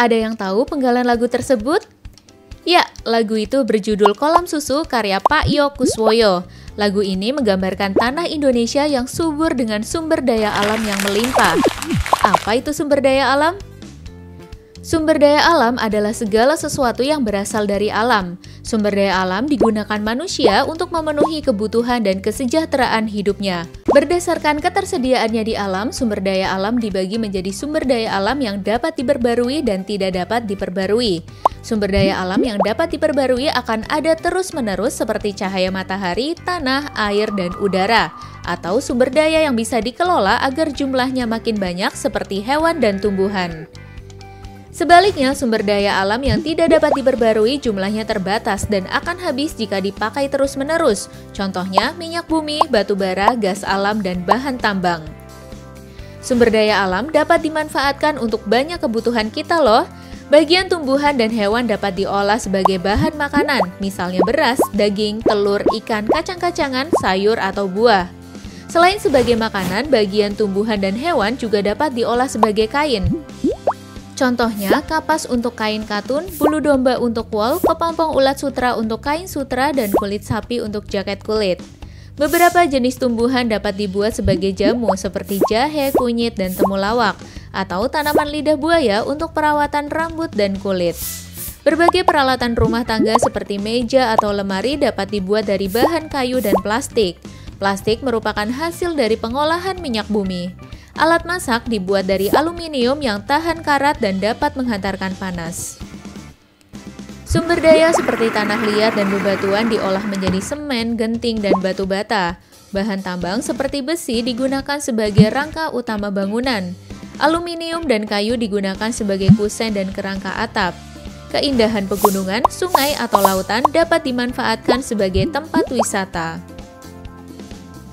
Ada yang tahu penggalan lagu tersebut? Ya, lagu itu berjudul Kolam Susu karya Pak Yo Kuswoyo. Lagu ini menggambarkan tanah Indonesia yang subur dengan sumber daya alam yang melimpah. Apa itu sumber daya alam? Sumber daya alam adalah segala sesuatu yang berasal dari alam. Sumber daya alam digunakan manusia untuk memenuhi kebutuhan dan kesejahteraan hidupnya. Berdasarkan ketersediaannya di alam, sumber daya alam dibagi menjadi sumber daya alam yang dapat diperbarui dan tidak dapat diperbarui. Sumber daya alam yang dapat diperbarui akan ada terus-menerus seperti cahaya matahari, tanah, air, dan udara. Atau sumber daya yang bisa dikelola agar jumlahnya makin banyak seperti hewan dan tumbuhan. Sebaliknya, sumber daya alam yang tidak dapat diperbarui jumlahnya terbatas dan akan habis jika dipakai terus-menerus. Contohnya, minyak bumi, batu bara, gas alam, dan bahan tambang. Sumber daya alam dapat dimanfaatkan untuk banyak kebutuhan kita loh. Bagian tumbuhan dan hewan dapat diolah sebagai bahan makanan, misalnya beras, daging, telur, ikan, kacang-kacangan, sayur, atau buah. Selain sebagai makanan, bagian tumbuhan dan hewan juga dapat diolah sebagai kain. Contohnya, kapas untuk kain katun, bulu domba untuk wol, kepompong ulat sutra untuk kain sutra, dan kulit sapi untuk jaket kulit. Beberapa jenis tumbuhan dapat dibuat sebagai jamu seperti jahe, kunyit, dan temulawak, atau tanaman lidah buaya untuk perawatan rambut dan kulit. Berbagai peralatan rumah tangga seperti meja atau lemari dapat dibuat dari bahan kayu dan plastik. Plastik merupakan hasil dari pengolahan minyak bumi. Alat masak dibuat dari aluminium yang tahan karat dan dapat menghantarkan panas. Sumber daya seperti tanah liat dan bebatuan diolah menjadi semen, genting, dan batu bata. Bahan tambang seperti besi digunakan sebagai rangka utama bangunan. Aluminium dan kayu digunakan sebagai kusen dan kerangka atap. Keindahan pegunungan, sungai, atau lautan dapat dimanfaatkan sebagai tempat wisata.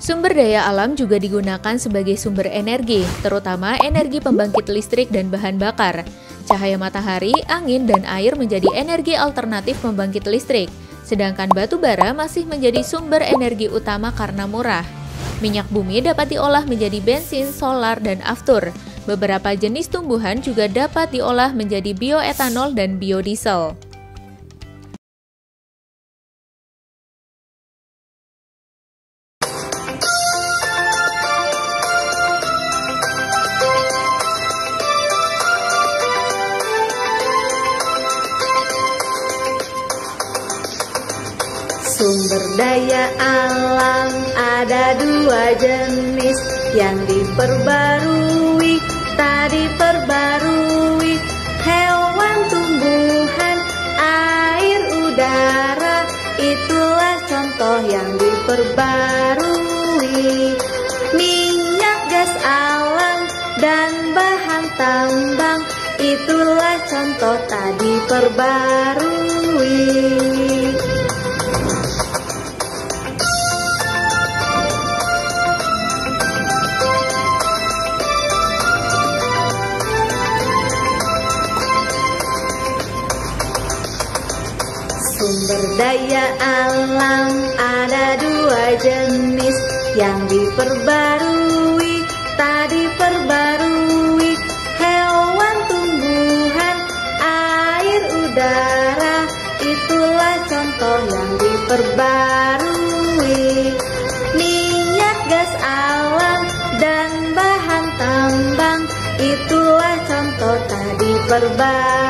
Sumber daya alam juga digunakan sebagai sumber energi, terutama energi pembangkit listrik dan bahan bakar. Cahaya matahari, angin, dan air menjadi energi alternatif pembangkit listrik, sedangkan batu bara masih menjadi sumber energi utama karena murah. Minyak bumi dapat diolah menjadi bensin, solar, dan aftur. Beberapa jenis tumbuhan juga dapat diolah menjadi bioetanol dan biodiesel. Sumber daya alam ada dua jenis yang diperbarui, tak diperbarui. Hewan, tumbuhan, air, udara, itulah contoh yang diperbarui. Minyak, gas alam, dan bahan tambang, itulah contoh tak diperbarui. Sumber daya alam ada dua jenis yang diperbarui, tak diperbarui. Hewan, tumbuhan, air, udara, itulah contoh yang diperbarui. Minyak, gas alam, dan bahan tambang, itulah contoh tak diperbarui.